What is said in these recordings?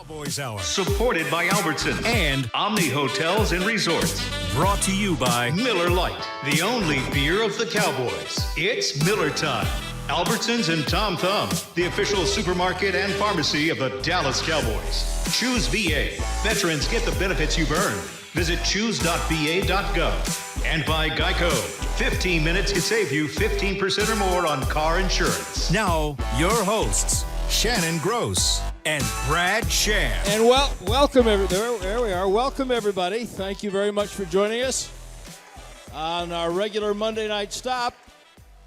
Cowboys Hour. Supported by Albertsons and Omni Hotels and Resorts. Brought to you by Miller Lite, the only beer of the Cowboys. It's Miller time. Albertsons and Tom Thumb, the official supermarket and pharmacy of the Dallas Cowboys. Choose VA. Veterans get the benefits you've earned. Visit choose.va.gov. And by Geico. 15 minutes could save you 15% or more on car insurance. Now, your hosts, Shannon Gross and Brad Sham. And welcome, there we are. Welcome, everybody. Thank you very much for joining us on our regular Monday night stop.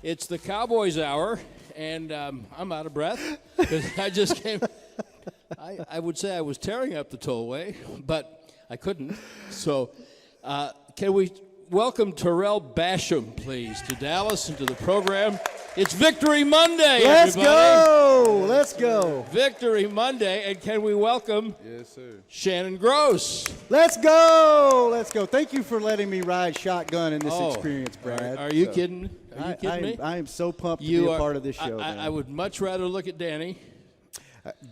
It's the Cowboys Hour, and I'm out of breath because I just came. I would say I was tearing up the tollway, but I couldn't. So can we welcome Tarell Basham, please, to Dallas and to the program. It's Victory Monday, Let's everybody. go! Let's go! Victory Monday, and can we welcome Shannon Gross? Let's go! Let's go. Thank you for letting me ride shotgun in this experience, Brad. Are you kidding? Are you kidding me? I am so pumped to be a part of this show. I would much rather look at Danny.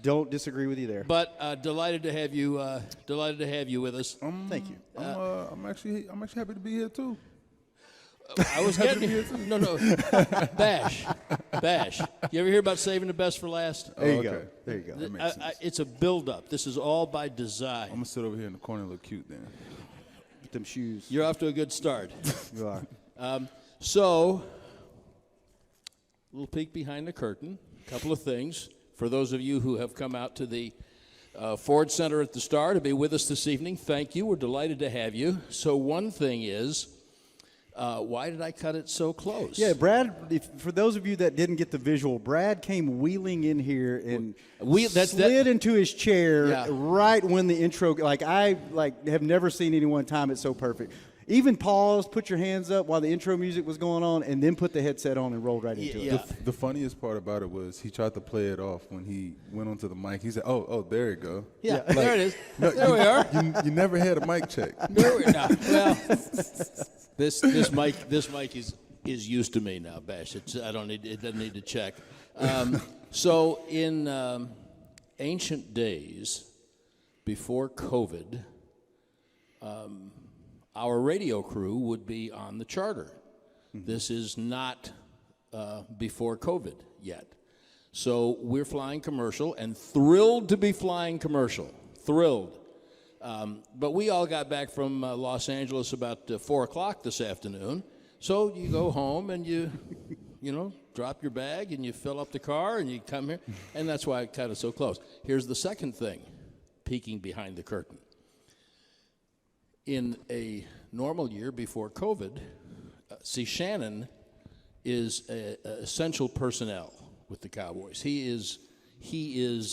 Don't disagree with you there. But delighted to have you. Delighted to have you with us. Thank you. I'm actually happy to be here too. I was getting here. No. Bash. You ever hear about saving the best for last? There you go. There you go. That makes sense. It's a build-up. This is all by design. I'm gonna sit over here in the corner and look cute then. With them shoes. You're off to a good start. You are. So, a little peek behind the curtain. A couple of things. For those of you who have come out to the Ford Center at the Star to be with us this evening, thank you. We're delighted to have you. So one thing is, why did I cut it so close? Yeah, Brad, for those of you that didn't get the visual, Brad came wheeling in here and slid into his chair right when the intro, I have never seen anyone time it so perfect. Even paused, put your hands up while the intro music was going on, and then put the headset on and rolled right into it. The funniest part about it was he tried to play it off when he went onto the mic. He said, oh, there you go. Yeah, there it is. No, there we are. You never had a mic check. There we are. Well, this mic is used to me now, Bash. It doesn't need to check. So in ancient days, before COVID, our radio crew would be on the charter. Mm-hmm. This is not before COVID yet. So we're flying commercial and thrilled to be flying commercial. Thrilled. But we all got back from Los Angeles about 4 o'clock this afternoon. So you go home and you drop your bag and you fill up the car and you come here. And that's why I cut it so close. Here's the second thing, peeking behind the curtain. In a normal year before COVID, Shannon is essential personnel with the Cowboys. He is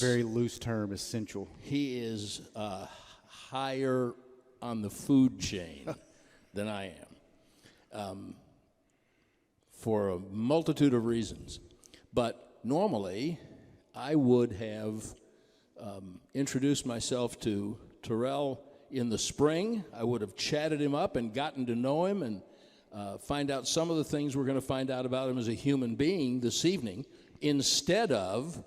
very loose term, essential. He is higher on the food chain than I am. for a multitude of reasons. But normally, I would have introduced myself to Tarell in the spring. I would have chatted him up and gotten to know him and find out some of the things we're going to find out about him as a human being this evening, instead of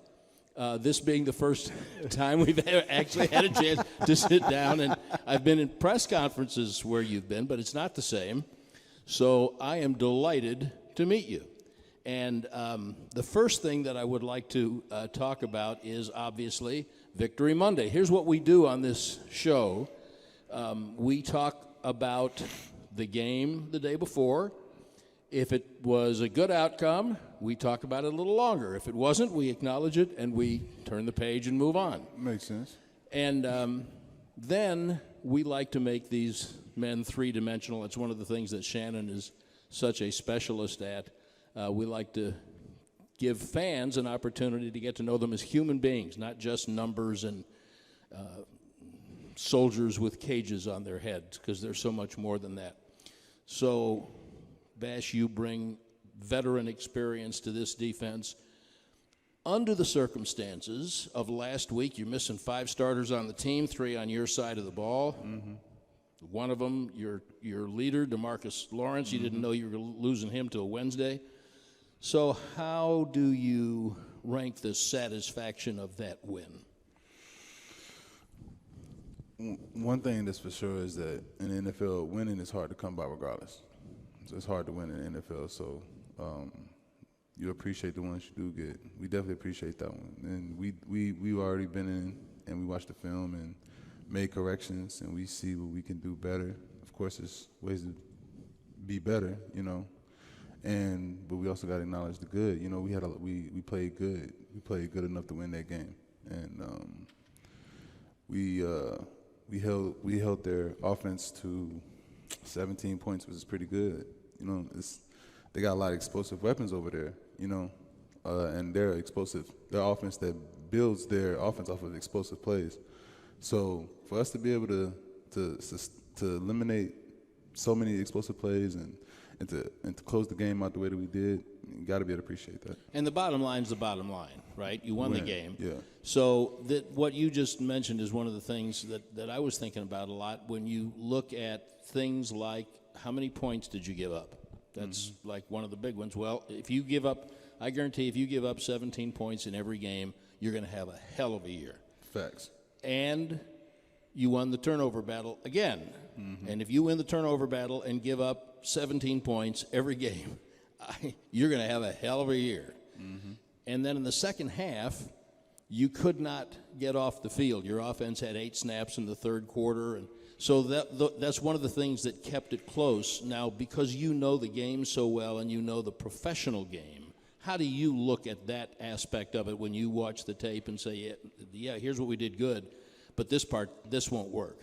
this being the first time we've actually had a chance to sit down. And I've been in press conferences where you've been, but it's not the same. So I am delighted to meet you. And the first thing that I would like to talk about is obviously Victory Monday. Here's what we do on this show. We talk about the game the day before. If it was a good outcome, we talk about it a little longer. If it wasn't, we acknowledge it and we turn the page and move on. Makes sense. And then we like to make these men three-dimensional. It's one of the things that Shannon is such a specialist at. We like to give fans an opportunity to get to know them as human beings, not just numbers and soldiers with cages on their heads, because they're so much more than that. So, Bash, you bring veteran experience to this defense. Under the circumstances of last week, you're missing 5 starters on the team, 3 on your side of the ball. Mm-hmm. One of them, your leader, DeMarcus Lawrence, you didn't know you were losing him till Wednesday. So how do you rank the satisfaction of that win? One thing that's for sure is that in the NFL, winning is hard to come by regardless. So it's hard to win in the NFL. So you appreciate the ones you do get. We definitely appreciate that one. And we've already been in and we watched the film and made corrections, and we see what we can do better. Of course, there's ways to be better, but we also got to acknowledge the good. We played good. We played good enough to win that game, and we held their offense to 17 points, which is pretty good. They got a lot of explosive weapons over there, and they're explosive. Their offense that builds their offense off of explosive plays. So for us to be able to eliminate so many explosive plays and to close the game out the way that we did, you got to be able to appreciate that. And the bottom line's the bottom line, right? You won the game. Yeah. So what you just mentioned is one of the things that I was thinking about a lot when you look at things like how many points did you give up? That's like one of the big ones. Well, I guarantee if you give up 17 points in every game, you're going to have a hell of a year. Facts. And you won the turnover battle again. Mm-hmm. And if you win the turnover battle and give up 17 points every game, you're going to have a hell of a year. Mm-hmm. And then in the second half, you could not get off the field. Your offense had 8 snaps in the third quarter. And so that's one of the things that kept it close. Now, because you know the game so well and you know the professional game, how do you look at that aspect of it when you watch the tape and say, yeah, here's what we did good, but this won't work?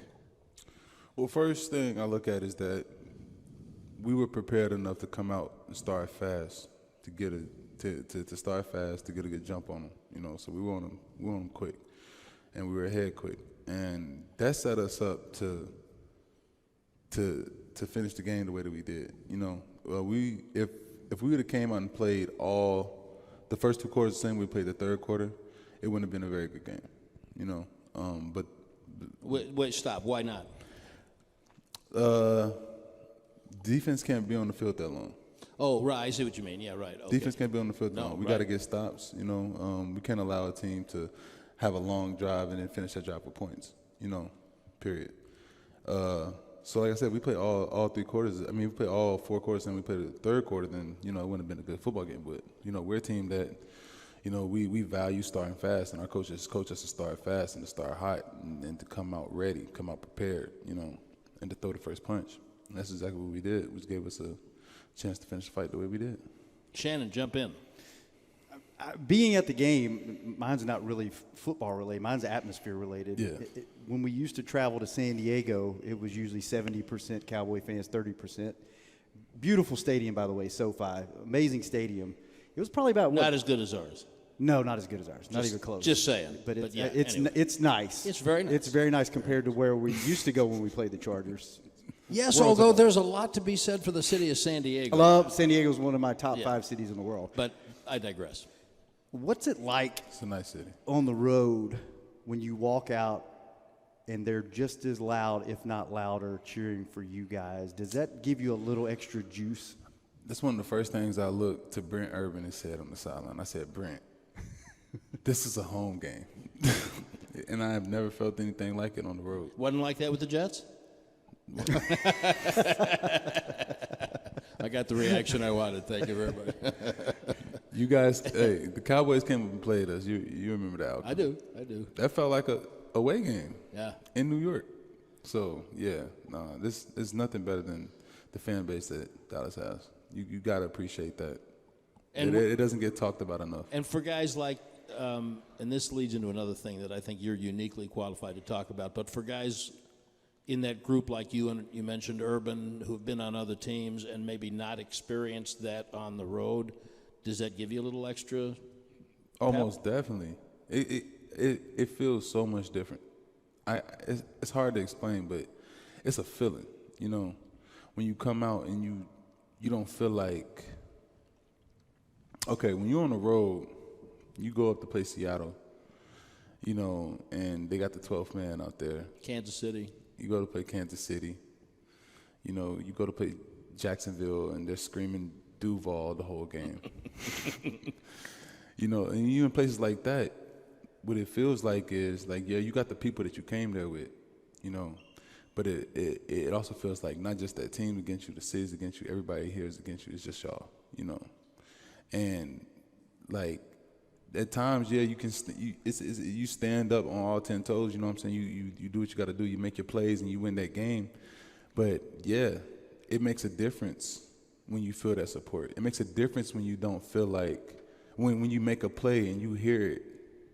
Well, first thing I look at is that we were prepared enough to come out and start fast, to start fast, to get a good jump on them. So we were on them quick, and we were ahead quick, and that set us up to finish the game the way that we did. If we would have came out and played all the first 2 quarters the same way we played the third quarter, it wouldn't have been a very good game. But wait, stop. Why not? Defense can't be on the field that long. Oh, right. I see what you mean. Yeah, right. Okay. Defense can't be on the field that long. We got to get stops. We can't allow a team to have a long drive and then finish that drive with points. Period. So like I said, we played all 3 quarters. I mean, we played all 4 quarters, and we played the third quarter. Then it wouldn't have been a good football game. But we're a team that we value starting fast, and our coaches coach us to start fast and to start hot and to come out ready, come out prepared, and to throw the first punch. And that's exactly what we did, which gave us a chance to finish the fight the way we did. Shannon, jump in. Being at the game, mine's not really football related. Mine's atmosphere related. Yeah. When we used to travel to San Diego, it was usually 70% Cowboy fans, 30%. Beautiful stadium, by the way, SoFi. Amazing stadium. It was probably about not as good as ours. No, not as good as ours. Not even close. Just saying. But yeah, it's anyway. It's nice. It's very nice. It's very nice compared to where we used to go when we played the Chargers. Yes, worlds although apart. there's a lot to be said for the city of San Diego. I love San Diego's one of my top 5 cities in the world. But I digress. What's it like It's a nice city. on the road when you walk out and they're just as loud, if not louder, cheering for you guys? Does that give you a little extra juice? That's one of the first things I looked to Brent Urban and said on the sideline. I said, Brent, this is a home game. And I have never felt anything like it on the road. Wasn't like that with the Jets? I got the reaction I wanted. Thank you very much. You guys, hey, the Cowboys came up and played us. You remember that outcome. I do. That felt like a away game. Yeah. In New York. So, yeah, this is nothing better than the fan base that Dallas has. You got to appreciate that. And it doesn't get talked about enough. And for guys like, and this leads into another thing that I think you're uniquely qualified to talk about, but for guys in that group like you, and you mentioned Urban, who've been on other teams and maybe not experienced that on the road, does that give you a little extra? Almost definitely. It feels so much different. It's hard to explain, but it's a feeling. You know, when you come out and you don't feel like, okay, when you're on the road, you go up to play Seattle, you know, and they got the 12th man out there. Kansas City. You go to play Kansas City. You know, you go to play Jacksonville, and they're screaming Duval the whole game. You know, and even places like that, what it feels like is like, yeah, you got the people that you came there with, you know, but it also feels like not just that team against you, the city's against you, everybody here is against you. It's just y'all, you know, and like at times, yeah, you can you stand up on all 10 toes. You know what I'm saying? You do what you got to do. You make your plays and you win that game. But yeah, it makes a difference when you feel that support. It makes a difference when you don't feel like when you make a play and you hear it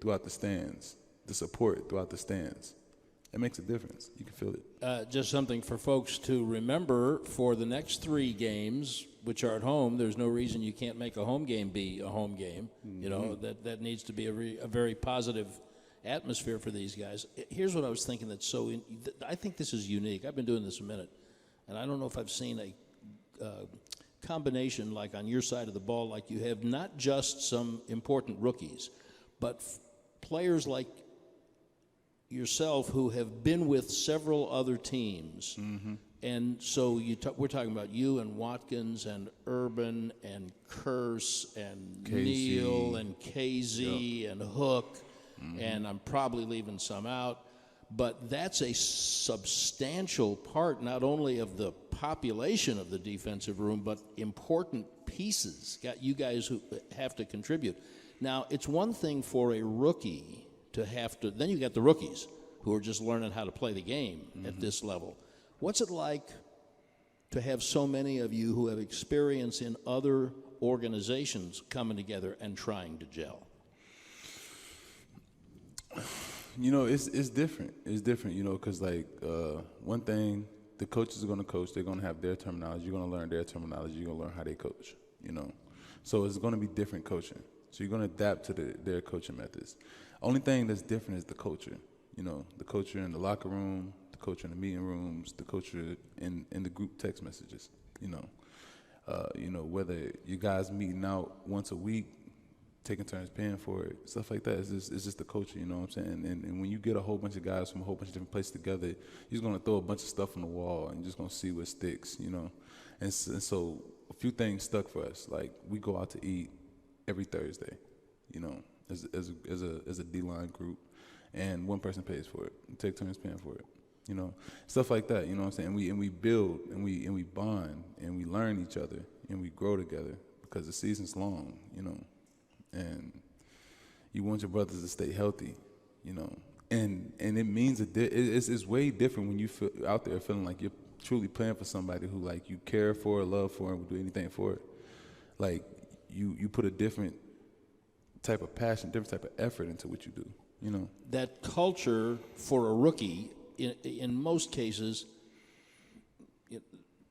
throughout the stands, the support throughout the stands. It makes a difference. You can feel it. Just something for folks to remember for the next 3 games, which are at home. There's no reason you can't make a home game be a home game. Mm-hmm. You know, that needs to be a very positive atmosphere for these guys. Here's what I was thinking that's I think this is unique. I've been doing this a minute, and I don't know if I've seen a combination like on your side of the ball like you have, not just some important rookies, but players like yourself who have been with several other teams. Mm-hmm. And so we're talking about you and Watkins and Urban and Curse and KZ. Neal and KZ and Hook, and I'm probably leaving some out. But that's a substantial part not only of the population of the defensive room, but important pieces. Got you guys who have to contribute. Now, it's one thing for a rookie to have to, then you got the rookies who are just learning how to play the game at this level. What's it like to have so many of you who have experience in other organizations coming together and trying to gel? You know, it's different. It's different, you know, because, like, one thing, the coaches are going to coach. They're going to have their terminology. You're going to learn their terminology. You're going to learn how they coach, you know. So it's going to be different coaching. So you're going to adapt to their coaching methods. Only thing that's different is the culture, you know, the culture in the locker room, the culture in the meeting rooms, the culture in the group text messages, you know, whether you guys meeting out once a week, taking turns paying for it, stuff like that. It's just the culture, you know what I'm saying? And when you get a whole bunch of guys from a whole bunch of different places together, you're just going to throw a bunch of stuff on the wall and you're just going to see what sticks, you know? And so a few things stuck for us. Like, we go out to eat every Thursday, you know, as a D-line group, and one person pays for it. We take turns paying for it, you know, stuff like that. You know what I'm saying? And we build and we bond and we learn each other and we grow together because the season's long, you know, and you want your brothers to stay healthy, you know, and it means it's way different when you feel out there feeling like you're truly playing for somebody who, like, you care for, love for, and would do anything for it. Like, you put a different type of passion, different type of effort into what you do, you know. That culture for a rookie, in most cases,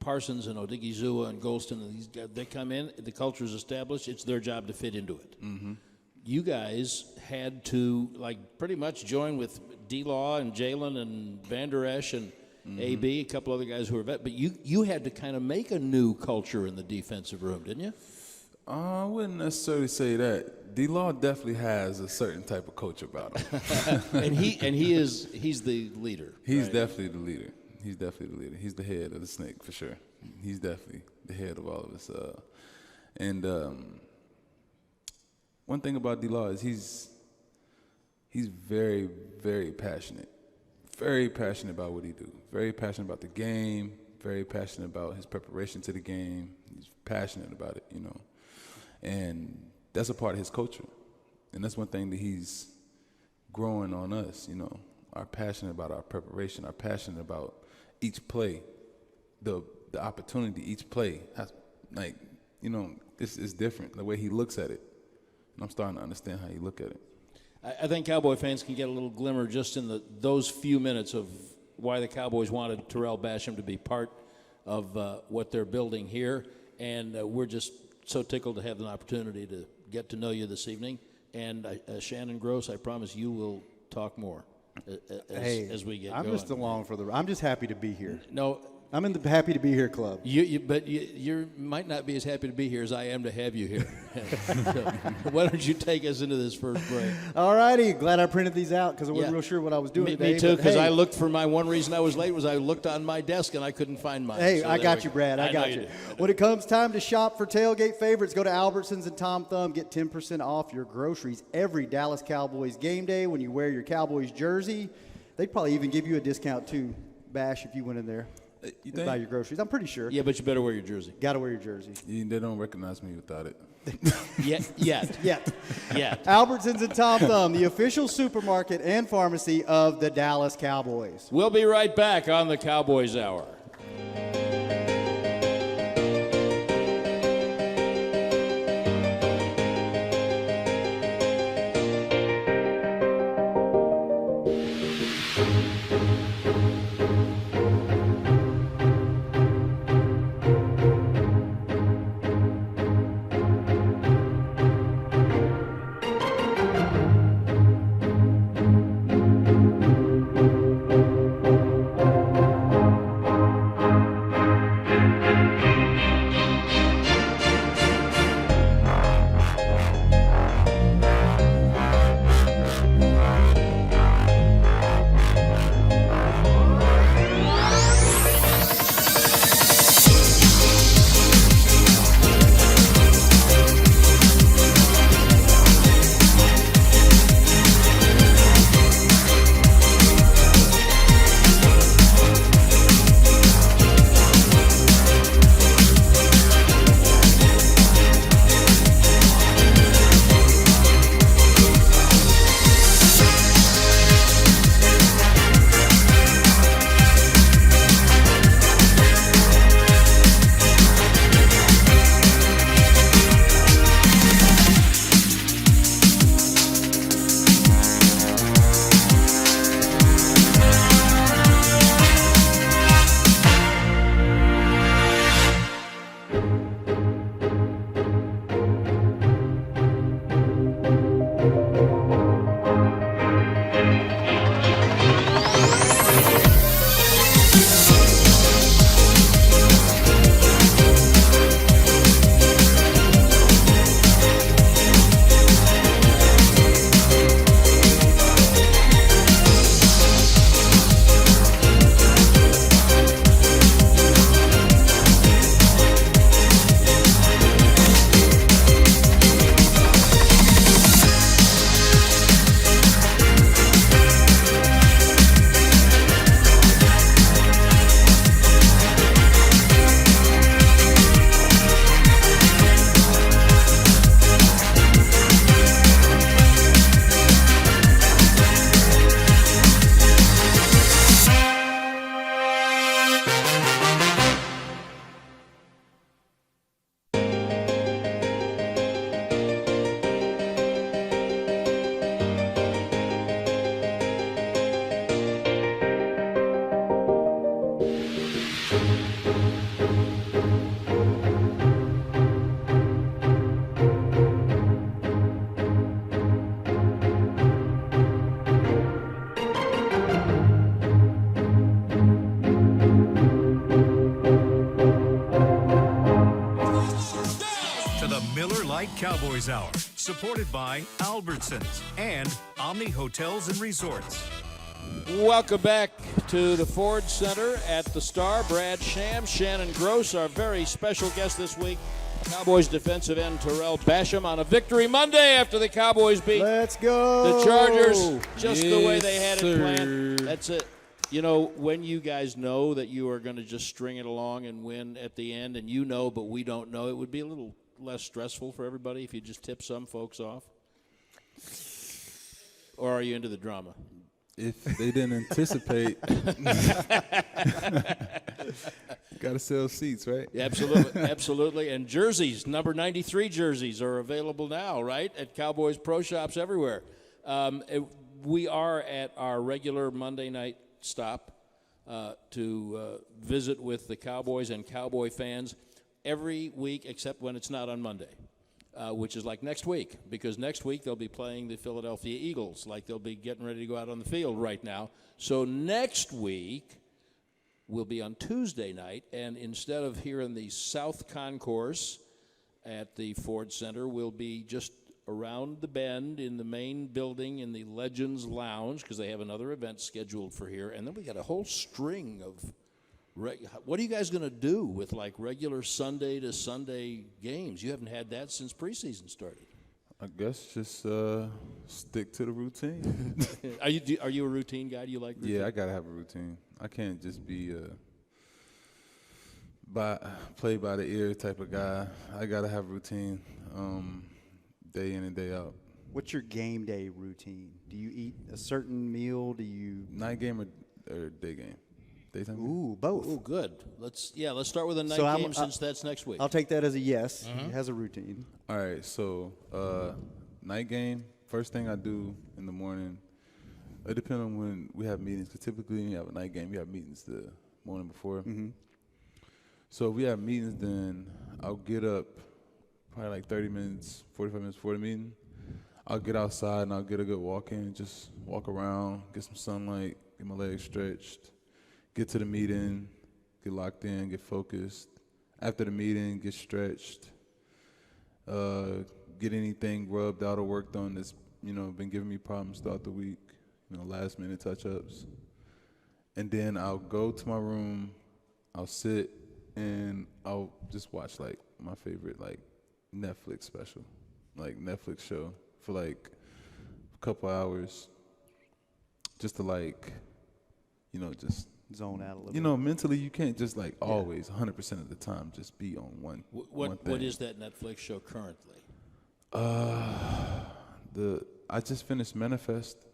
Parsons and Odigizua and Golston and these guys, they come in, the culture's established, it's their job to fit into it. Mm-hmm. You guys had to, like, pretty much join with D-Law and Jalen and Van Der Esch, and AB, a couple other guys who were vet. But you had to kind of make a new culture in the defensive room, didn't you? I wouldn't necessarily say that. D-Law definitely has a certain type of coach about him. and he's the leader. He's right? definitely the leader. He's definitely the leader. He's the head of the snake for sure. He's definitely the head of all of us. One thing about D-Law is he's very, very passionate. Very passionate about what he do. Very passionate about the game. Very passionate about his preparation to the game. He's passionate about it, you know. And that's a part of his culture. And that's one thing that he's growing on us, you know. Our passion about our preparation, our passion about each play, the opportunity, each play. Like, you know, it's different, the way he looks at it. And I'm starting to understand how you look at it. I think Cowboy fans can get a little glimmer just in those few minutes of why the Cowboys wanted Tarell Basham to be part of what they're building here. And we're just so tickled to have an opportunity to get to know you this evening. And Shannon Gross, I promise you will talk more as we get going. I'm just along for the. I'm just happy to be here. No. I'm in the happy to be here club. But you might not be as happy to be here as I am to have you here. So, why don't you take us into this first break? All righty. Glad I printed these out because I wasn't real sure what I was doing today. Me too, because I looked for one reason I was late was I looked on my desk and I couldn't find mine. Hey, so I got you, Brad. I got you. When it comes time to shop for tailgate favorites, go to Albertsons and Tom Thumb. Get 10% off your groceries every Dallas Cowboys game day when you wear your Cowboys jersey. They'd probably even give you a discount too, Bash, if you went in there. You think? Buy your groceries. I'm pretty sure. Yeah, but you better wear your jersey. Got to wear your jersey. They don't recognize me without it. Yet. Albertsons and Tom Thumb, the official supermarket and pharmacy of the Dallas Cowboys. We'll be right back on the Cowboys Hour. Cowboys Hour, supported by Albertsons and Omni Hotels and Resorts. Welcome back to the Ford Center at the Star. Brad Sham, Shannon Gross, our very special guest this week. Cowboys defensive end Tarell Basham on a victory Monday after the Cowboys beat Let's go. the Chargers just the way they had it planned. That's it. You know, when you guys know that you are going to just string it along and win at the end, and you know but we don't know, it would be a little less stressful for everybody if you just tip some folks off? Or are you into the drama? If they didn't anticipate, got to sell seats, right? Yeah, absolutely, absolutely. And jerseys, number 93 jerseys are available now, right, at Cowboys Pro Shops everywhere. We are at our regular Monday night stop to visit with the Cowboys and Cowboy fans every week except when it's not on Monday. Which is like next week, because next week they'll be playing the Philadelphia Eagles, like they'll be getting ready to go out on the field right now. So next week will be on Tuesday night, and instead of here in the South Concourse at the Ford Center, we'll be just around the bend in the main building in the Legends Lounge, because they have another event scheduled for here. And then we got a whole string of what are you guys going to do with like regular Sunday to Sunday games? You haven't had that since preseason started. I guess just stick to the routine. Are you a routine guy? Do you like routine? Yeah, I gotta have a routine. I can't just be play by the ear type of guy. I gotta have a routine, day in and day out. What's your game day routine? Do you eat a certain meal? Do you night game or day game? Daytime game? Ooh, both. Ooh, good. Let's start with a night game since that's next week. I'll take that as a yes. He has a routine. All right, so night game, first thing I do in the morning, it depends on when we have meetings, because typically when you have a night game, we have meetings the morning before. Mm-hmm. So if we have meetings, then I'll get up probably like 30 minutes, 45 minutes before the meeting. I'll get outside and I'll get a good walk in, just walk around, get some sunlight, get my legs stretched. Get to the meeting, get locked in, get focused. After the meeting, get stretched. Get anything rubbed out or worked on that's, been giving me problems throughout the week, last minute touch-ups. And then I'll go to my room, I'll sit, and I'll just watch, like, my favorite, like, Netflix special, like, Netflix show for, like, a couple hours just to, like, just zone out a little bit. Mentally you can't just like always 100% of the time just be on one thing. What is that Netflix show currently? I just finished Manifest.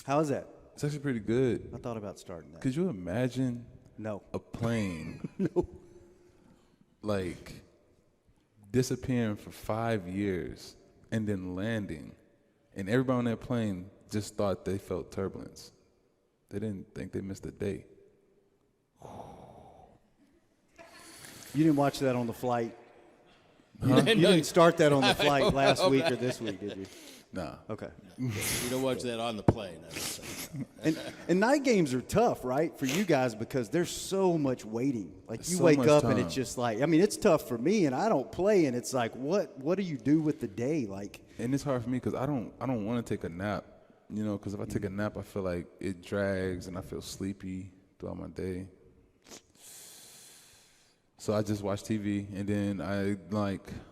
How is that? It's actually pretty good. I thought about starting that. Could you imagine No. a plane No. like disappearing for 5 years and then landing, and everybody on that plane just thought they felt turbulence? They didn't think they missed a day. You didn't watch that on the flight? Huh? You didn't start that on the flight last week or this week, did you? Nah. Okay. You don't watch that on the plane. I would say. And night games are tough, right, for you guys, because there's so much waiting. Like, you so wake much up time. and it's just like, I mean, it's tough for me, and I don't play, and it's like, what do you do with the day? Like, and it's hard for me because I don't want to take a nap. Because if I take a nap, I feel like it drags and I feel sleepy throughout my day. So I just watch TV, and then I,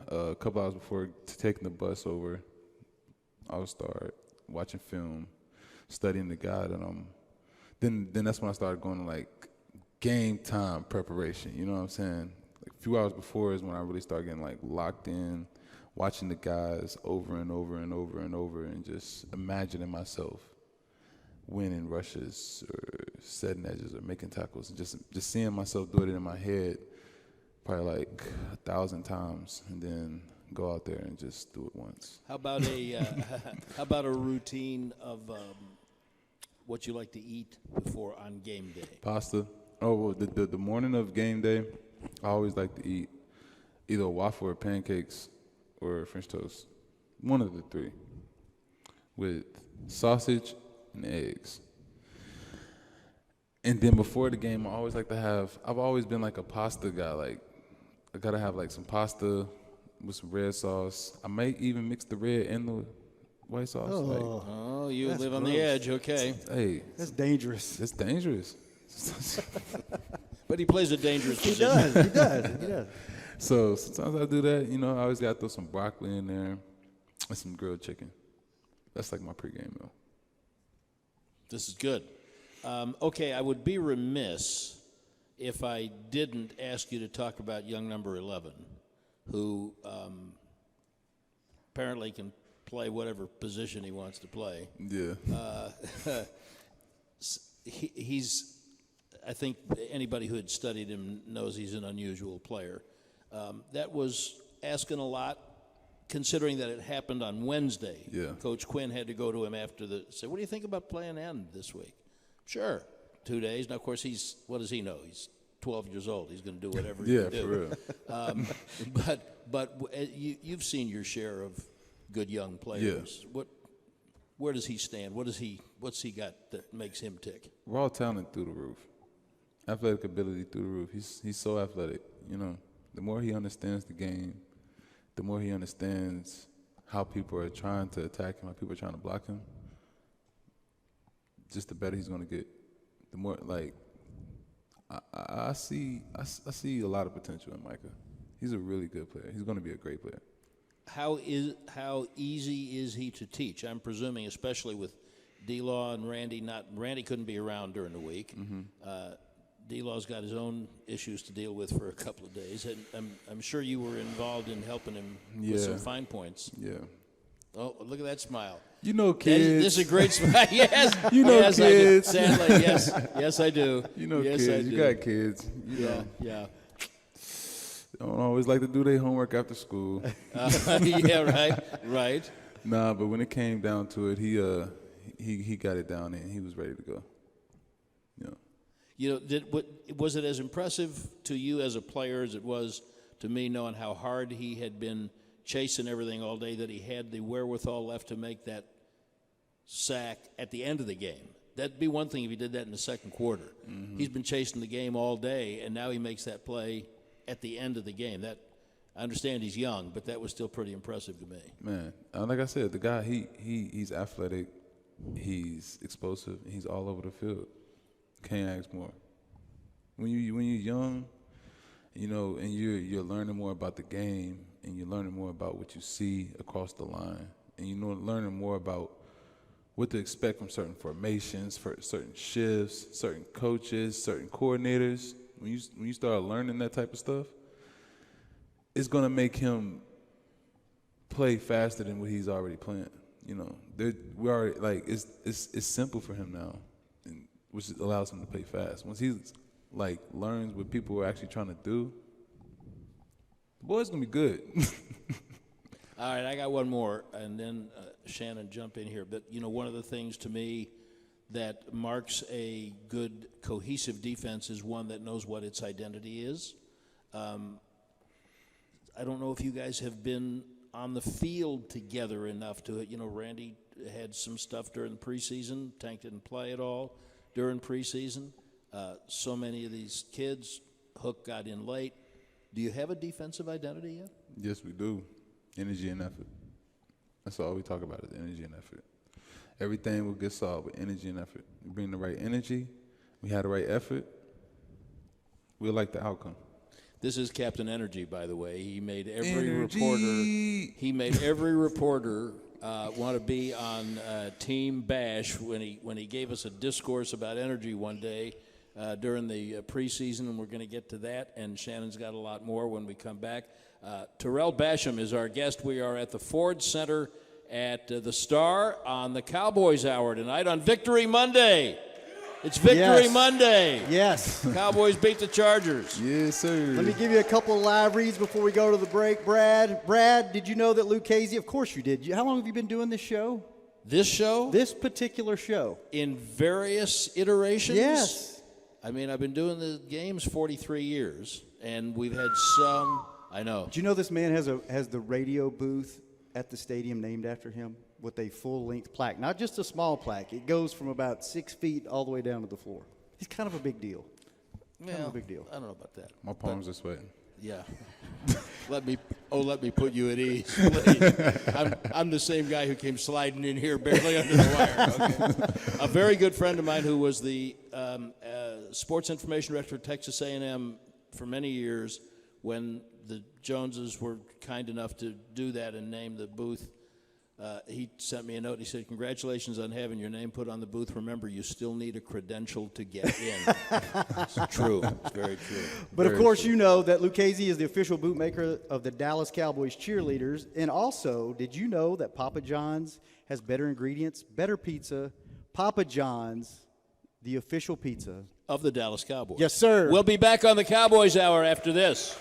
a couple hours before taking the bus over, I'll start watching film, studying the guy, and then that's when I started going to, like, game time preparation, you know what I'm saying? Like, a few hours before is when I really started getting, like, locked in, watching the guys over and over and over and over, and just imagining myself winning rushes or setting edges or making tackles, and just seeing myself do it in my head probably like 1,000 times, and then go out there and just do it once. How about a routine of what you like to eat before on game day? Pasta. Oh, well, the morning of game day, I always like to eat either a waffle or pancakes or French toast, one of the three, with sausage and eggs. And then before the game, I always like to have, I've always been like a pasta guy. Like, I gotta have like some pasta, with some red sauce. I might even mix the red and the white sauce. Oh, you live on gross. the edge. Okay. Hey, That's dangerous. it's dangerous. But he plays a dangerous He position. does. He does. He does. So sometimes I do that. You know, I always got to throw some broccoli in there and some grilled chicken. That's like my pregame meal. This is good. Okay, I would be remiss if I didn't ask you to talk about young number 11, who apparently can play whatever position he wants to play. Yeah. He's, I think anybody who had studied him knows he's an unusual player. That was asking a lot, considering that it happened on Wednesday. Yeah. Coach Quinn had to go to him after say, what do you think about playing end this week? Sure, 2 days. Now, of course, what does he know? He's 12 years old. He's going to do whatever he can do. For real. But you've seen your share of good young players. Yeah. Where does he stand? What's he got that makes him tick? Raw talent through the roof. Athletic ability through the roof. He's so athletic. You know, the more he understands the game, the more he understands how people are trying to attack him, how people are trying to block him, just the better he's going to get. The more, like, I see a lot of potential in Micah. He's a really good player. He's going to be a great player. How easy is he to teach? I'm presuming, especially with D-Law and Randy. Randy couldn't be around during the week. D-Law's got his own issues to deal with for a couple of days, and I'm sure you were involved in helping him with some fine points. Yeah. Oh, look at that smile. You know kids. This is a great smile. Yes. You know yes, kids. I do. Sadly, yes. Yes, I do. You know yes, kids. I do. You got kids. You know. Yeah. Don't always like to do their homework after school. Yeah, right. Nah, but when it came down to it, he got it down and he was ready to go. Yeah. You know, was it as impressive to you as a player as it was to me, knowing how hard he had been chasing everything all day, that he had the wherewithal left to make that sack at the end of the game? That'd be one thing if he did that in the second quarter. Mm-hmm. He's been chasing the game all day, and now he makes that play at the end of the game. That, I understand he's young, but that was still pretty impressive to me. Man, like I said, the guy, he's athletic, he's explosive, he's all over the field. Can't ask more. When you're young, you know, and you're learning more about the game, and you're learning more about what you see across the line, and you're learning more about what to expect from certain formations, for certain shifts, certain coaches, certain coordinators. When you start learning that type of stuff, it's gonna make him play faster than what he's already playing. You know, we already, like, it's simple for him now, and which allows him to play fast. Once he like learns what people are actually trying to do, the boy's gonna be good. All right, I got one more, and then Shannon, jump in here. But, you know, one of the things to me that marks a good cohesive defense is one that knows what its identity is. I don't know if you guys have been on the field together enough to, you know, Randy had some stuff during the preseason. Tank didn't play at all during preseason. So many of these kids, Hook got in late. Do you have a defensive identity yet? Yes, we do. Energy and effort. That's all we talk about is energy and effort. Everything will get solved with energy and effort. We bring the right energy, we had the right effort, we'll like the outcome. This is Captain Energy, by the way. He made every Energy. reporter want to be on Team Bash when he gave us a discourse about energy one day during the preseason, and we're going to get to that. And Shannon's got a lot more when we come back. Tarell Basham is our guest. We are at the Ford Center at the Star on the Cowboys Hour tonight on Victory Monday. It's Victory Monday. Yes. Cowboys beat the Chargers. Yes, sir. Let me give you a couple of live reads before we go to the break. Brad, did you know that Lucchese, of course you did. How long have you been doing this show? This show? This particular show. In various iterations? Yes. I mean, I've been doing the games 43 years, and we've had some, I know. Do you know this man has the radio booth at the stadium named after him with a full-length plaque? Not just a small plaque. It goes from about 6 feet all the way down to the floor. He's kind of a big deal. Well, Kind of a big deal. I don't know about that. My palms are sweating. Yeah. Let me Oh, let me put you at ease, please. I'm the same guy who came sliding in here barely under the wire. Okay? A very good friend of mine who was the sports information director at Texas A&M for many years when the Joneses were kind enough to do that and name the booth. He sent me a note. He said, "Congratulations on having your name put on the booth. Remember, you still need a credential to get in." It's true. It's very true. But of course, you know that Lucchese is the official bootmaker of the Dallas Cowboys cheerleaders. And also, did you know that Papa John's has better ingredients, better pizza? Papa John's, the official pizza of the Dallas Cowboys. Yes, sir. We'll be back on the Cowboys Hour after this.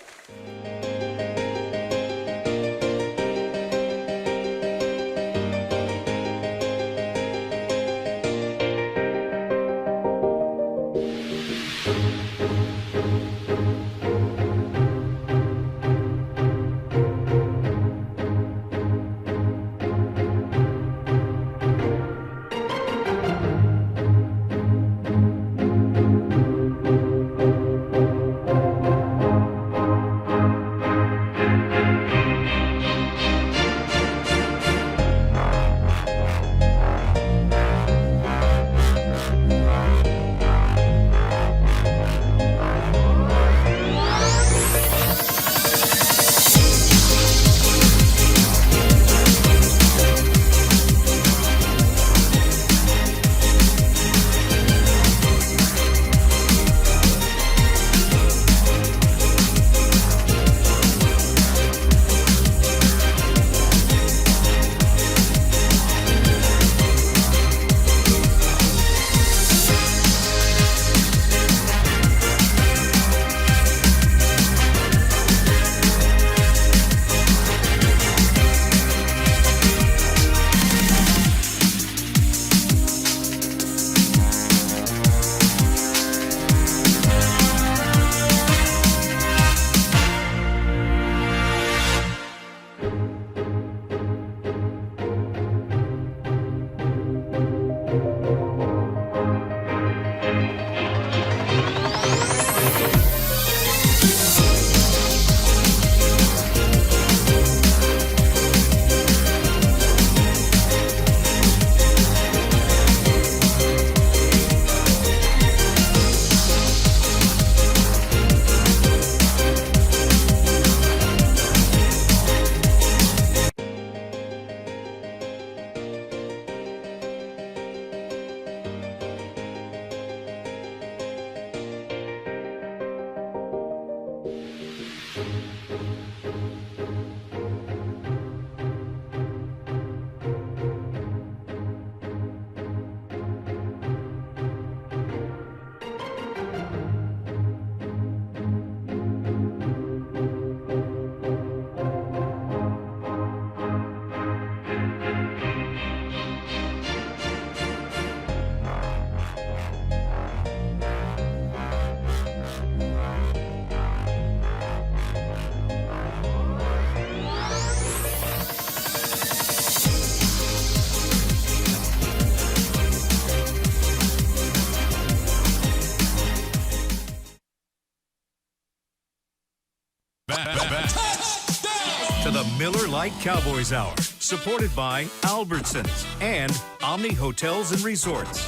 To the Miller Lite Cowboys Hour, supported by Albertsons and Omni Hotels and Resorts.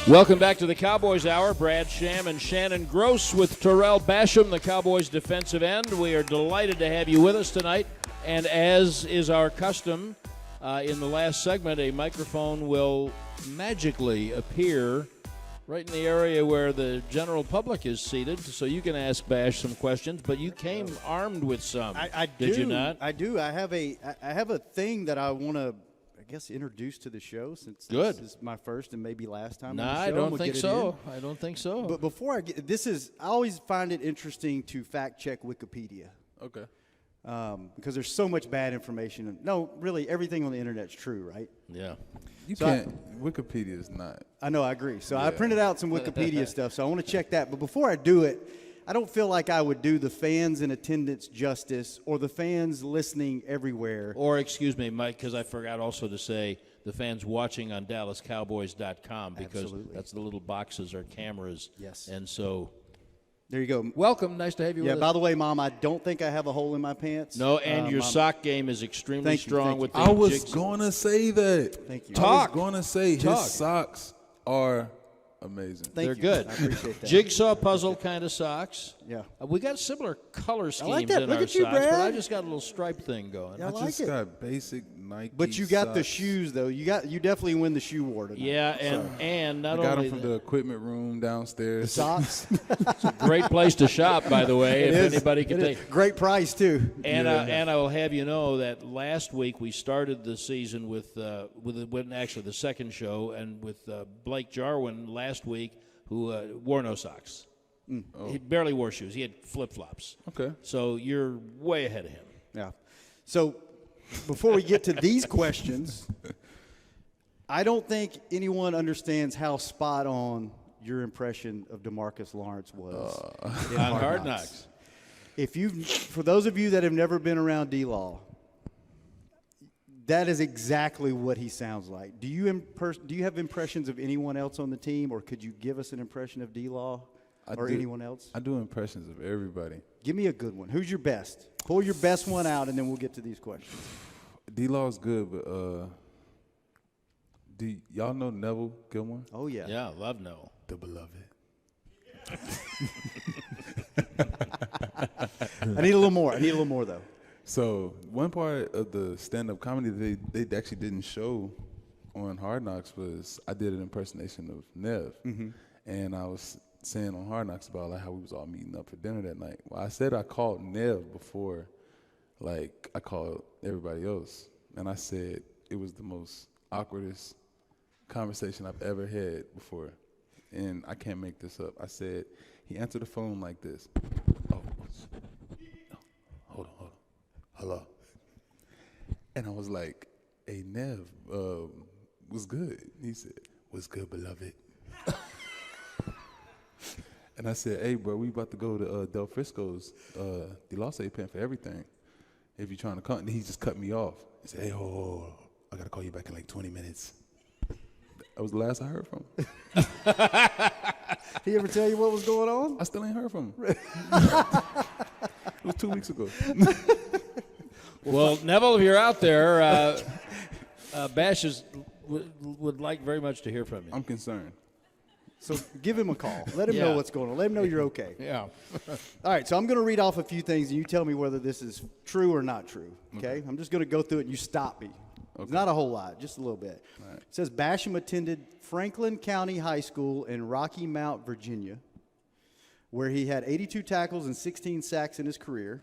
Welcome back to the Cowboys Hour. Brad Sham and Shannon Gross with Tarell Basham, the Cowboys defensive end. We are delighted to have you with us tonight. And as is our custom, in the last segment, a microphone will magically appear right in the area where the general public is seated, so you can ask Bash some questions. But you came armed with some. Did you not? I do. I have a thing that I want to, I guess, introduce to the show, since this is my first and maybe last time on the show. I don't think so. I don't think so. But before I get I always find it interesting to fact check Wikipedia. Okay. Because there's so much bad information. No, really, everything on the internet's true, right? Yeah. You can't. Wikipedia is not. I know, I agree. So I printed out some Wikipedia stuff, so I want to check that. But before I do it, I don't feel like I would do the fans in attendance justice or the fans listening everywhere. Or, excuse me, Mike, because I forgot also to say the fans watching on DallasCowboys.com, because that's the little boxes are cameras. Yes. And so There you go. Welcome. Nice to have you with us. Yeah, by the way, Mom, I don't think I have a hole in my pants. No, and your sock game is extremely strong with the I was jigs. going to say that. Thank you. I was going to say Talk. his socks are amazing. They're good. I appreciate that. Jigsaw puzzle kind of socks. Yeah. We got similar color schemes like that. in Look our at you, socks, but Brad. I just got a little stripe thing going. Yeah, I I like just it. got basic Nike But you got the socks. shoes, though. You definitely win the shoe war tonight. Yeah, and I not got only them from the equipment room downstairs. Socks. great place to shop, by the way, if anybody can It take. is. Great price, too. And I will have you know that last week we started the season with actually the second show, and with Blake Jarwin last week, who wore no socks. He barely wore shoes. He had flip-flops. Okay. So you're way ahead of him. Yeah. So before we get to these questions, I don't think anyone understands how spot on your impression of DeMarcus Lawrence was in On Hard Knocks. For those of you that have never been around D-Law, that is exactly what he sounds like. Do you have impressions of anyone else on the team, or could you give us an impression of D-Law or anyone else? I do impressions of everybody. Give me a good one. Who's your best? Pull your best one out, and then we'll get to these questions. D-Law's good, but do y'all know Neville Gilmore? Oh, yeah. Yeah, love no. The beloved. I need a little more, though. So one part of the stand-up comedy they actually didn't show on Hard Knocks was I did an impersonation of Nev, and I was saying on Hard Knocks about like how we was all meeting up for dinner that night. Well, I said I called Nev before, like I called everybody else, and I said it was the most awkwardest conversation I've ever had before, and I can't make this up. I said he answered the phone like this. Hold on. Hello. And I was like, hey, Nev, what's good? He said, what's good, beloved? And I said, hey, bro, we about to go to Del Frisco's. D-Law said he paying for everything if you're trying to come. And he just cut me off. He said, hey, I got to call you back in like 20 minutes. That was the last I heard from him. He ever tell you what was going on? I still ain't heard from him. It was 2 weeks ago. Well, Neville, if you're out there, Bash would like very much to hear from you. I'm concerned. So give him a call. Let him know what's going on. Let him know you're okay. Yeah. All right, so I'm going to read off a few things, and you tell me whether this is true or not true, okay? I'm just going to go through it, and you stop me. Okay. It's not a whole lot, just a little bit. Right. It says Basham attended Franklin County High School in Rocky Mount, Virginia, where he had 82 tackles and 16 sacks in his career.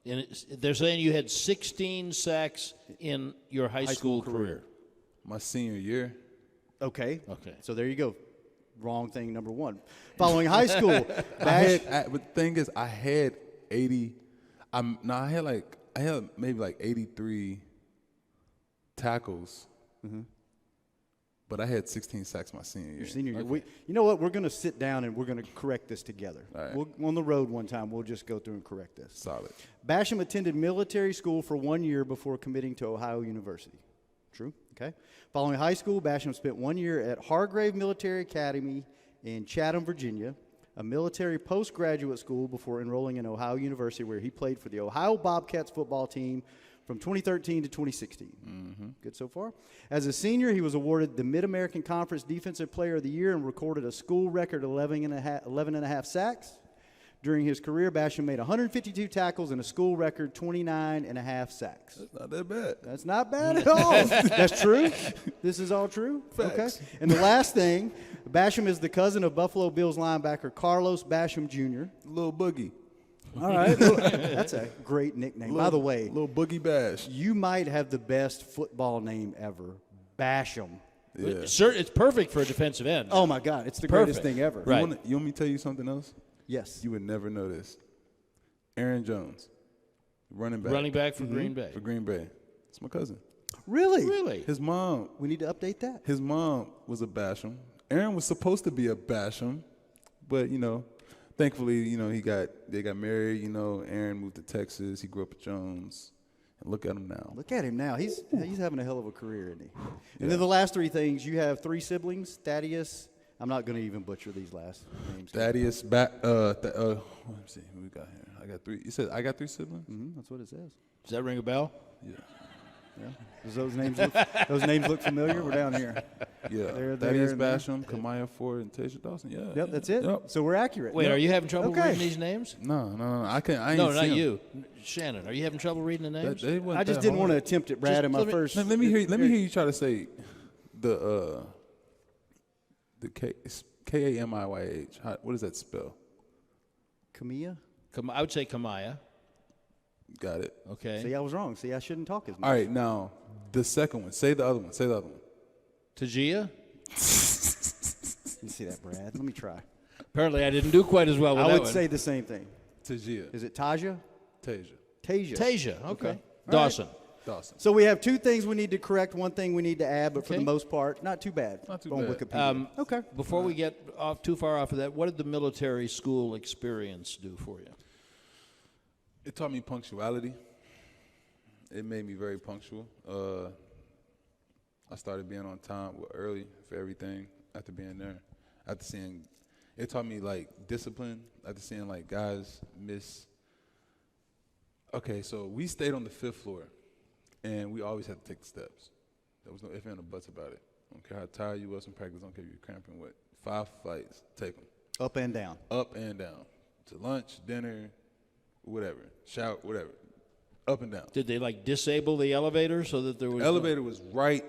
They're saying you had 16 sacks in your high school career. My senior year. Okay. Okay. So there you go. Wrong thing, number one. Following high school, But the thing is, I had 80. I had maybe like 83 tackles. But I had 16 sacks my senior year. Your senior year. You know what? We're going to sit down and we're going to correct this together. All right. We'll, on the road one time, we'll just go through and correct this. Solid. Basham attended military school for 1 year before committing to Ohio University. True? Okay. Following high school, Basham spent 1 year at Hargrave Military Academy in Chatham, Virginia, a military postgraduate school before enrolling in Ohio University, where he played for the Ohio Bobcats football team from 2013 to 2016. Good so far. As a senior, he was awarded the Mid-American Conference Defensive Player of the Year and recorded a school record 11 and a half sacks. During his career, Basham made 152 tackles and a school record 29 and a half sacks. That's not that bad. That's not bad at all. That's true? This is all true? Facts. Okay. And the last thing, Basham is the cousin of Buffalo Bills linebacker Carlos Basham Jr. Little Boogie. All right. That's a great nickname. By the way, Little Boogie Bash. you might have the best football name ever, Basham. Yeah. Sir, it's perfect for a defensive end. Oh, my God. It's the Perfect. greatest thing ever. Right. You want me to tell you something else? Yes. You would never know this. Aaron Jones, running back for Green Bay. For Green Bay. It's my cousin. Really? Really? His mom. We need to update that. His mom was a Basham. Aaron was supposed to be a Basham, but thankfully, they got married. Aaron moved to Texas. He grew up at Jones, and look at him now. Look at him now. He's having a hell of a career, isn't he? And then the last three things, you have three siblings, I'm not going to even butcher these last names. Thaddeus, let me see who we got here. I got 3. You said I got 3 siblings? Mm-hmm, that's what it says. Does that ring a bell? Yeah. Yeah. Does those names look familiar? We're down here. Yeah. There, Thaddeus, and there. Basham, Kamaya Ford, and Tasia Dawson. Yeah. Yep, that's it. Yep. So we're accurate. Wait, Yep. are you having trouble Okay. reading these names? No. I ain't No, seen not them. you. Shannon, are you having trouble reading the names? They wasn't I just that didn't want to hard. attempt it, Brad, in my first. Let me hear you try to say the K-A-M-I-Y-H. What does that spell? Camilla? I would say Kamaya. Got it. Okay. See, I was wrong. See, I shouldn't talk as much. All right, now the second one. Say the other one. Tajia? You see that, Brad? Let me try. Apparently I didn't do quite as well with I that would one. say the same thing. Tajia. Is it Taja? Tasia. Tasia. Tasia, okay. Okay. Dawson. Dawson. So we have 2 things we need to correct, 1 thing we need to add, but for the Okay. most part, not too bad. Not too on bad. Wikipedia. Okay. Before we get too far off of that, what did the military school experience do for you? It taught me punctuality. It made me very punctual. I started being on time early for everything after being there. After seeing, it taught me like discipline. After seeing like guys miss. Okay, so we stayed on the 5th floor, and we always had to take the steps. There was no ifs and no buts about it. Don't care how tired you was in practice. Don't care if you're cramping with 5 flights. Take them Up and down. up and down to lunch, dinner, whatever, shower, whatever, up and down. Did they like disable the elevator so that there was Elevator was right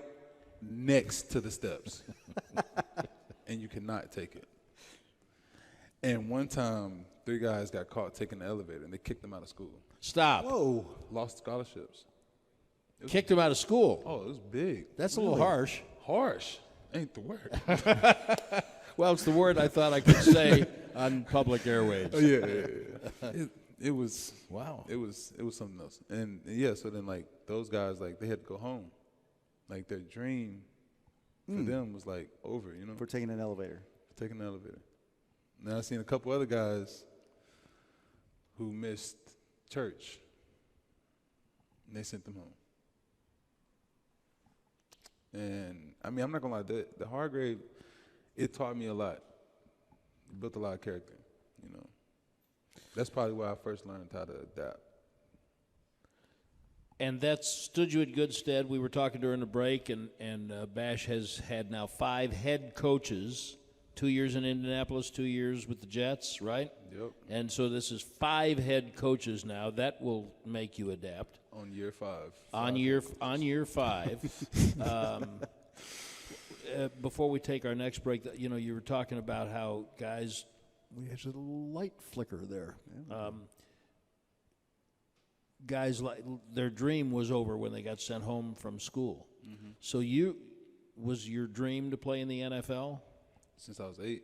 next to the steps, and you could not take it. And one time, 3 guys got caught taking the elevator, and they kicked them out of school. Stop. Whoa. Lost scholarships. Kicked him out of school. Oh, it was big. That's a little harsh. Harsh ain't the word. Well, it's the word I thought I could say on public airwaves. Oh, yeah. It was Wow. It was something else. And yeah, so then like those guys like they had to go home. Like their dream for them was like over, you know, For taking an elevator. taking the elevator. Now I've seen a couple other guys who missed church, and they sent them home. And I mean, I'm not gonna lie, the Hargrave, it taught me a lot. It built a lot of character, you know. That's probably where I first learned how to adapt. And that stood you in good stead. We were talking during the break, and Bash has had now 5 head coaches, 2 years in Indianapolis, 2 years with the Jets, right? Yep. And so this is 5 head coaches now. That will make you adapt. On year 5. On year 5. Before we take our next break, you know, you were talking about how guys. We had a little light flicker there. Guys, like their dream was over when they got sent home from school. Mm-hmm. So was your dream to play in the NFL? Since I was 8.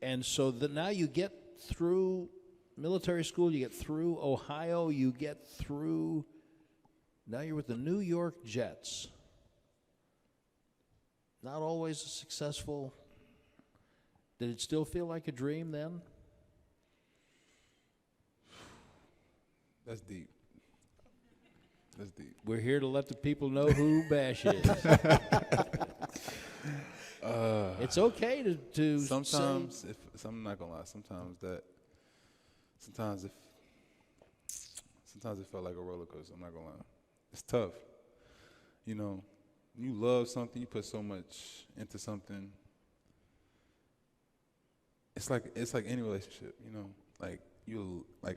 And so now you get through military school, you get through Ohio, you get through. Now you're with the New York Jets. Not always a successful. Did it still feel like a dream then? That's deep. That's deep. We're here to let the people know who Bash is. It's okay to Sometimes, say, if I'm not gonna lie, sometimes it felt like a roller coaster. I'm not gonna lie. It's tough. You know, you love something, you put so much into something. It's like any relationship, you know.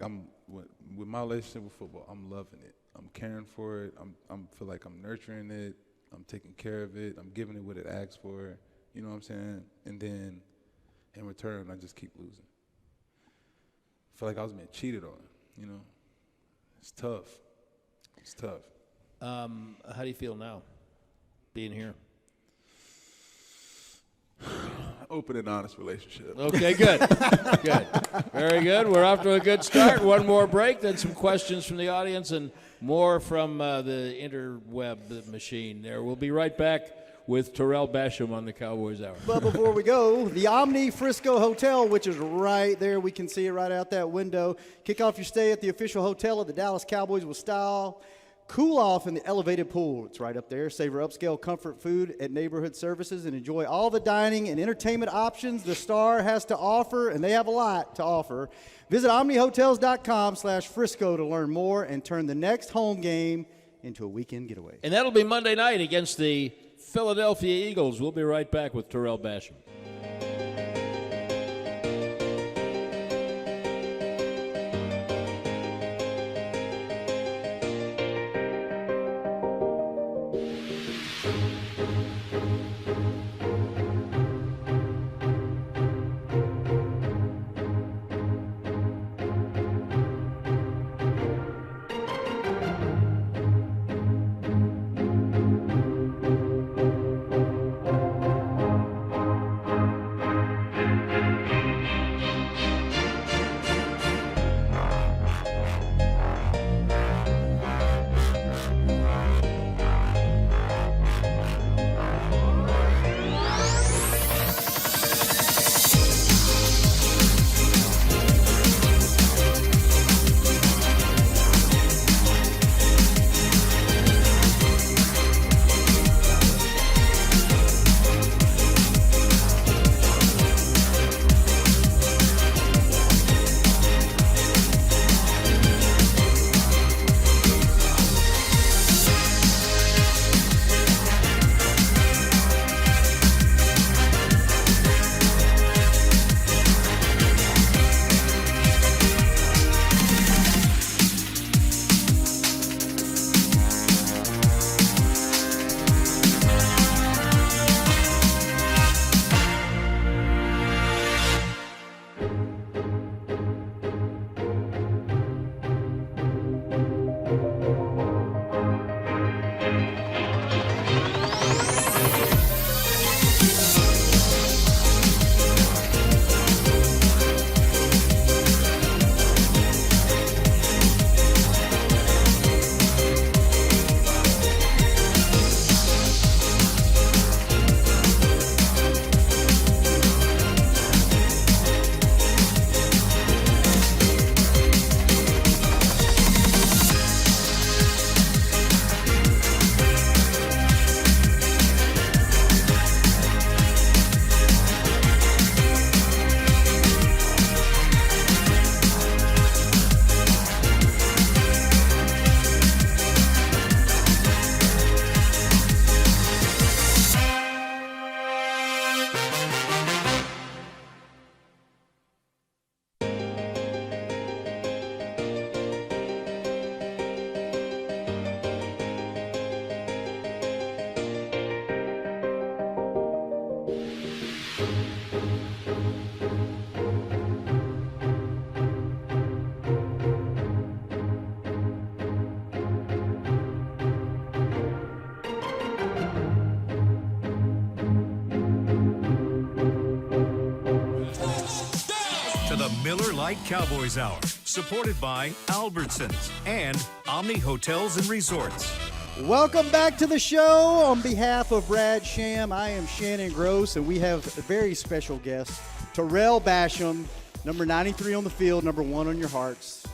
I'm with my relationship with football. I'm loving it. I'm caring for it. I'm feel like I'm nurturing it. I'm taking care of it. I'm giving it what it asks for. You know what I'm saying? And then in return, I just keep losing. I feel like I was being cheated on. You know, it's tough. It's tough. how do you feel now, being here? Open and honest relationship. Okay, good. Good. Very good. We're off to a good start. One more break, then some questions from the audience and more from the interweb machine there. We'll be right back with Tarell Basham on the Cowboys Hour. But before we go, the Omni Frisco Hotel, which is right there. We can see it right out that window. Kick off your stay at the official hotel of the Dallas Cowboys with style, Cool off in the elevated pool. It's right up there. Savor upscale comfort food at Neighborhood Services and enjoy all the dining and entertainment options the Star has to offer, and they have a lot to offer. Visit omnihotels.com/Frisco to learn more and turn the next home game into a weekend getaway. And that'll be Monday night against the Philadelphia Eagles. We'll be right back with Tarell Basham. Miller Lite Cowboys Hour, supported by Albertsons and Omni Hotels and Resorts. Welcome back to the show. On behalf of Brad Sham, I am Shannon Gross, and we have a very special guest, Tarell Basham, number 93 on the field, number 1 on your hearts.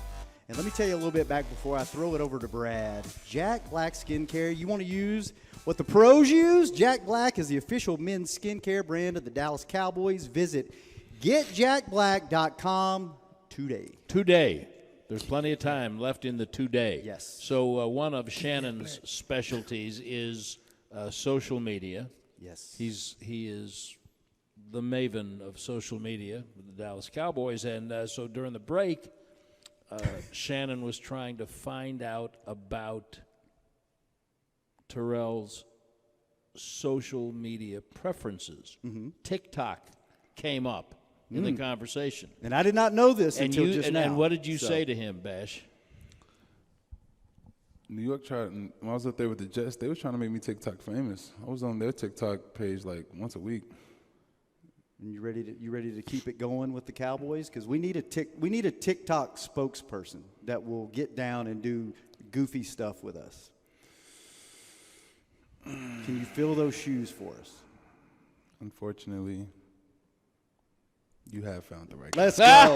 And let me tell you a little bit back before I throw it over to Brad. Jack Black Skincare, you want to use what the pros use? Jack Black is the official men's skincare brand of the Dallas Cowboys. Visit GetJackBlack.com today. There's plenty of time left in the today. Yes. So one of Shannon's specialties is social media. Yes. He is the maven of social media with the Dallas Cowboys. And so during the break, Shannon was trying to find out about Tarell's social media preferences. Mm-hmm. TikTok came up in the conversation. And I did not know this until just now. And what did you say to him, Bash? New York tried, when I was up there with the Jets, they were trying to make me TikTok famous. I was on their TikTok page like once a week. And you ready to keep it going with the Cowboys? Because we need a TikTok spokesperson that will get down and do goofy stuff with us. Can you fill those shoes for us? Unfortunately, You have found the right guy. Let's go.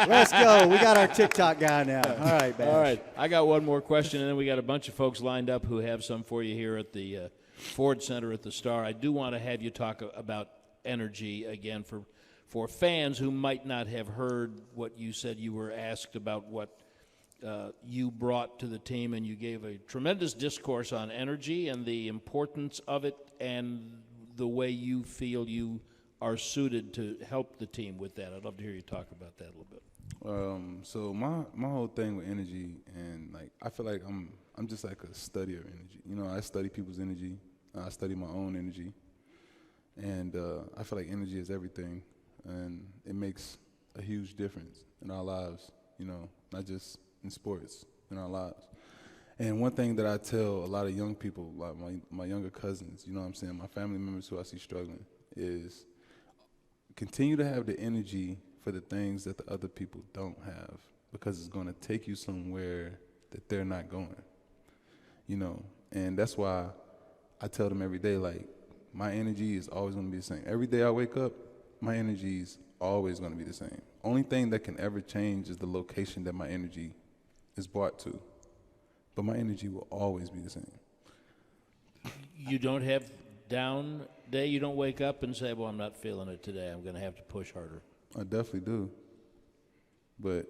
Let's go. We got our TikTok guy now. All right, Bash. All right. I got one more question, and then we got a bunch of folks lined up who have some for you here at the Ford Center at the Star. I do want to have you talk about energy again for fans who might not have heard what you said. You were asked about what you brought to the team, and you gave a tremendous discourse on energy and the importance of it and the way you feel you are suited to help the team with that. I'd love to hear you talk about that a little bit. So my whole thing with energy, and like I feel like I'm just like a studier of energy. You know, I study people's energy. I study my own energy, and I feel like energy is everything, and it makes a huge difference in our lives. You know, not just in sports, in our lives. And one thing that I tell a lot of young people, like my younger cousins, you know what I'm saying, my family members who I see struggling, is continue to have the energy for the things that the other people don't have, because it's going to take you somewhere that they're not going, you know. And that's why I tell them every day, like, my energy is always going to be the same. Every day I wake up, my energy is always going to be the same. Only thing that can ever change is the location that my energy is brought to. But my energy will always be the same. You don't have down day? You don't wake up and say, well, I'm not feeling it today. I'm going to have to push harder. I definitely do. But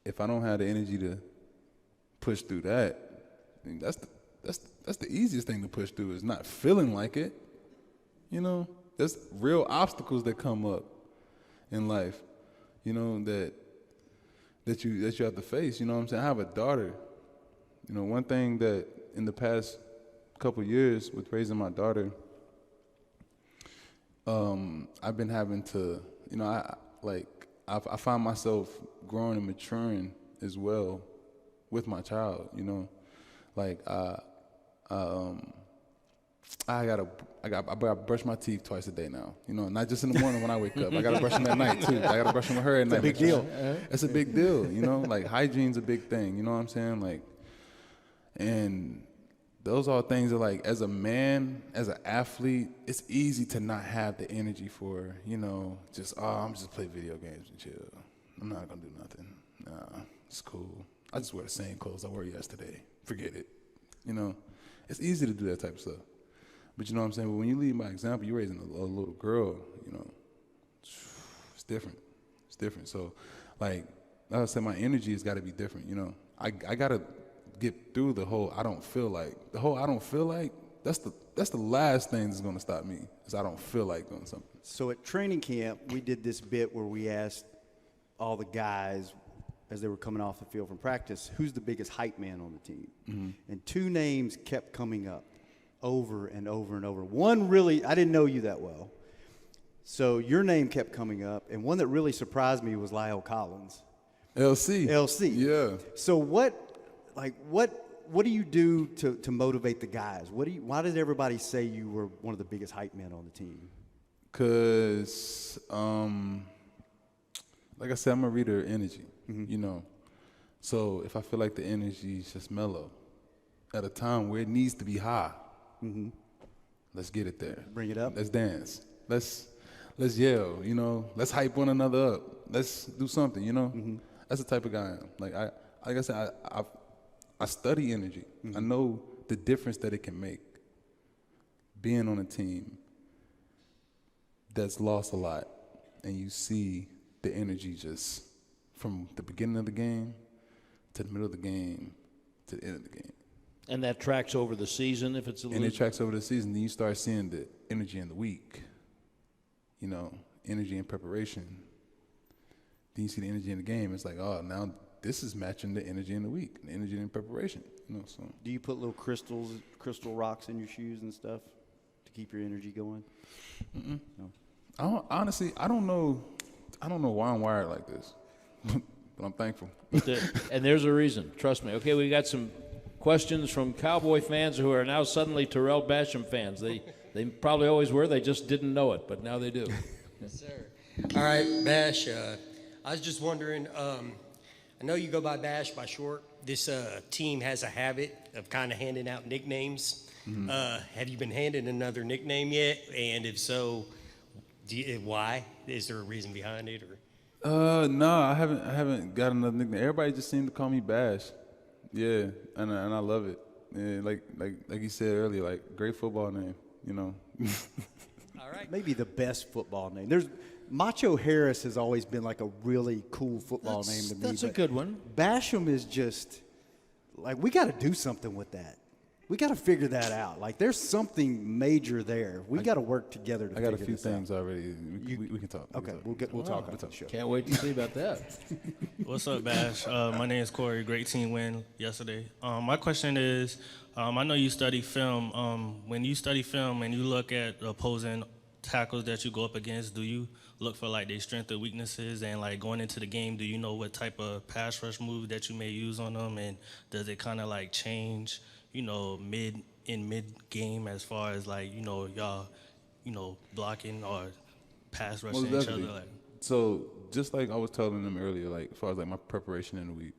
if I don't have the energy to push through that, I mean, that's the easiest thing to push through, is not feeling like it. You know, there's real obstacles that come up in life, you know, that you have to face. You know what I'm saying? I have a daughter. You know, one thing that in the past couple years with raising my daughter, I've been having to, you know, I find myself growing and maturing as well with my child. You know, like I brush my teeth twice a day now. You know, not just in the morning when I wake up. I gotta brush them at night too. I gotta brush them with her at night. It's a big deal. It's a big deal. You know, like hygiene's a big thing. You know what I'm saying? Like, and those are things that, like, as a man, as an athlete, it's easy to not have the energy for, you know, just, I'm just play video games and chill. I'm not gonna do nothing. Nah, it's cool. I just wear the same clothes I wore yesterday. Forget it. You know, it's easy to do that type of stuff. But you know what I'm saying? But when you lead by example, you're raising a little girl, you know, it's different. It's different. So, like I said, my energy has got to be different, you know. I got to get through the whole I don't feel like. The whole I don't feel like, that's the last thing that's going to stop me, is I don't feel like doing something. So at training camp, we did this bit where we asked all the guys as they were coming off the field from practice, who's the biggest hype man on the team? Mm-hmm. And two names kept coming up over and over and over. One really, I didn't know you that well. So your name kept coming up, and one that really surprised me was Lyle Collins. LC. Yeah. So what do you do to motivate the guys? Why did everybody say you were one of the biggest hype men on the team? Because, like I said, I'm a reader of energy, you know. So if I feel like the energy is just mellow at a time where it needs to be high, let's get it there. Bring it up. Let's dance. Let's yell, you know. Let's hype one another up. Let's do something, you know. That's the type of guy I am. Like I said, I study energy. I know the difference that it can make being on a team that's lost a lot, and you see the energy just from the beginning of the game to the middle of the game to the end of the game. And that tracks over the season if it's a little. And it tracks over the season. Then you start seeing the energy in the week, you know, energy in preparation. Then you see the energy in the game. It's like, oh, now this is matching the energy in the week, the energy in preparation. You know, so. Do you put little crystal rocks in your shoes and stuff to keep your energy going? No. I don't know why I'm wired like this, but I'm thankful. And there's a reason. Trust me. Okay, we got some questions from Cowboy fans who are now suddenly Tarell Basham fans. They probably always were. They just didn't know it, but now they do. Yes, sir. All right, Bash. I was just wondering. I know you go by Bash by short. This team has a habit of kind of handing out nicknames. Have you been handed another nickname yet? And if so, Why? Is there a reason behind it, or? No, I haven't got another nickname. Everybody just seemed to call me Bash. Yeah, and I love it. Yeah, like you said earlier, like great football name, you know. All right. Maybe the best football name. There's Macho Harris has always been like a really cool football name to me. That's a good one. Basham is just like, we got to do something with that. We got to figure that out. Like, there's something major there. We got to work together to figure this out. I got a few things already. We can talk. Okay, we'll talk on the show. Can't wait to see about that. What's up, Bash? My name is Corey. Great team win yesterday. My question is, I know you study film. When you study film and you look at opposing tackles that you go up against, do you look for like their strengths or weaknesses? And like going into the game, do you know what type of pass rush move that you may use on them? And does it kind of like change, you know, mid game as far as like, you know, y'all, you know, blocking or pass rushing each other? Like? So just like I was telling them earlier, like as far as like my preparation in the week,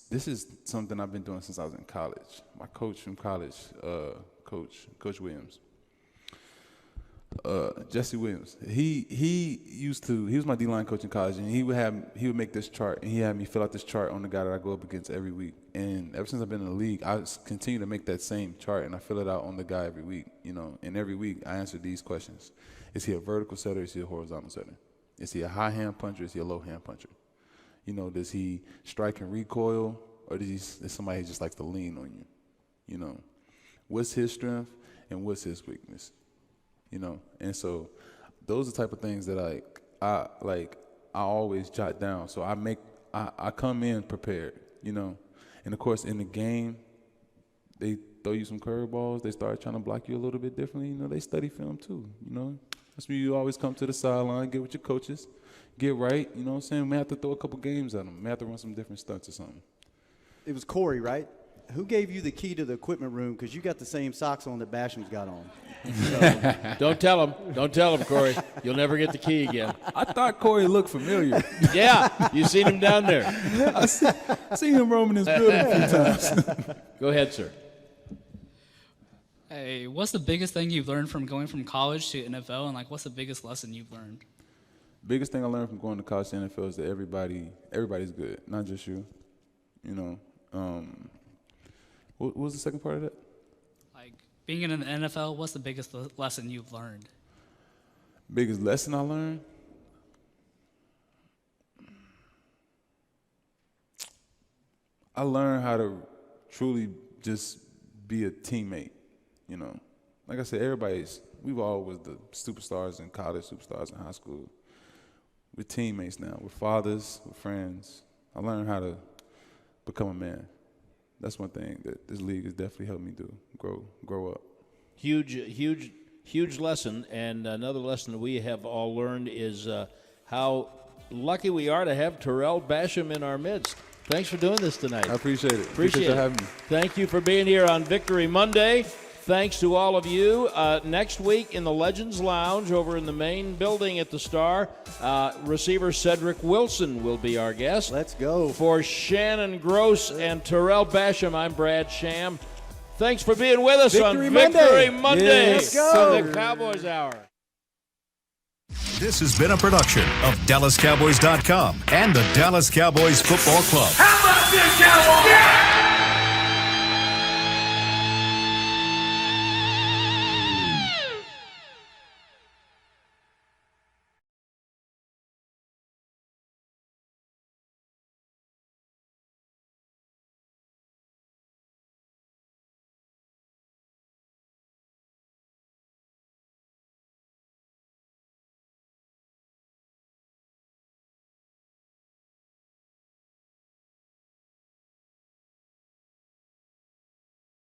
this is something I've been doing since I was in college. My coach from college, Coach Williams, Jesse Williams. He was my D-line coach in college, and he would make this chart, and he had me fill out this chart on the guy that I go up against every week. And ever since I've been in the league, I continue to make that same chart, and I fill it out on the guy every week. You know, and every week I answer these questions: is he a vertical setter? Is he a horizontal setter? Is he a high hand puncher? Is he a low hand puncher? You know, does he strike and recoil, or is somebody who just likes to lean on you? You know, what's his strength and what's his weakness? You know, and so those are the type of things that I always jot down. So I come in prepared, you know, and of course in the game they throw you some curveballs. They start trying to block you a little bit differently. You know, they study film too. You know, that's when you always come to the sideline, get with your coaches, get right. You know what I'm saying? We may have to throw a couple games at them. We may have to run some different stunts or something. It was Corey, right? Who gave you the key to the equipment room? Because you got the same socks on that Basham's got on. So. Don't tell him, Corey. You'll never get the key again. I thought Corey looked familiar. Yeah, you seen him down there. I seen him roaming this building a few times. Go ahead, sir. Hey, what's the biggest thing you've learned from going from college to NFL, and like, what's the biggest lesson you've learned? Biggest thing I learned from going to college to NFL is that everybody's good, not just you. You know. What was the second part of that? Like, being in the NFL, what's the biggest lesson you've learned? Biggest lesson I learned? I learned how to truly just be a teammate, you know. Like I said, we've all was the superstars in college, superstars in high school. We're teammates now. We're fathers, we're friends. I learned how to become a man. That's one thing that this league has definitely helped me do, grow up. Huge lesson. And another lesson that we have all learned is how lucky we are to have Tarell Basham in our midst. Thanks for doing this tonight. I appreciate it. Appreciate you having me. Thank you for being here on Victory Monday. Thanks to all of you. Next week in the Legends Lounge over in the main building at the Star, receiver Cedric Wilson will be our guest. Let's go. For Shannon Gross and Tarell Basham, I'm Brad Sham. Thanks for being with us Victory on Monday. Victory Monday. Let's go. For the Cowboys Hour. This has been a production of DallasCowboys.com and the Dallas Cowboys Football Club. How about this, Cowboys? Yeah!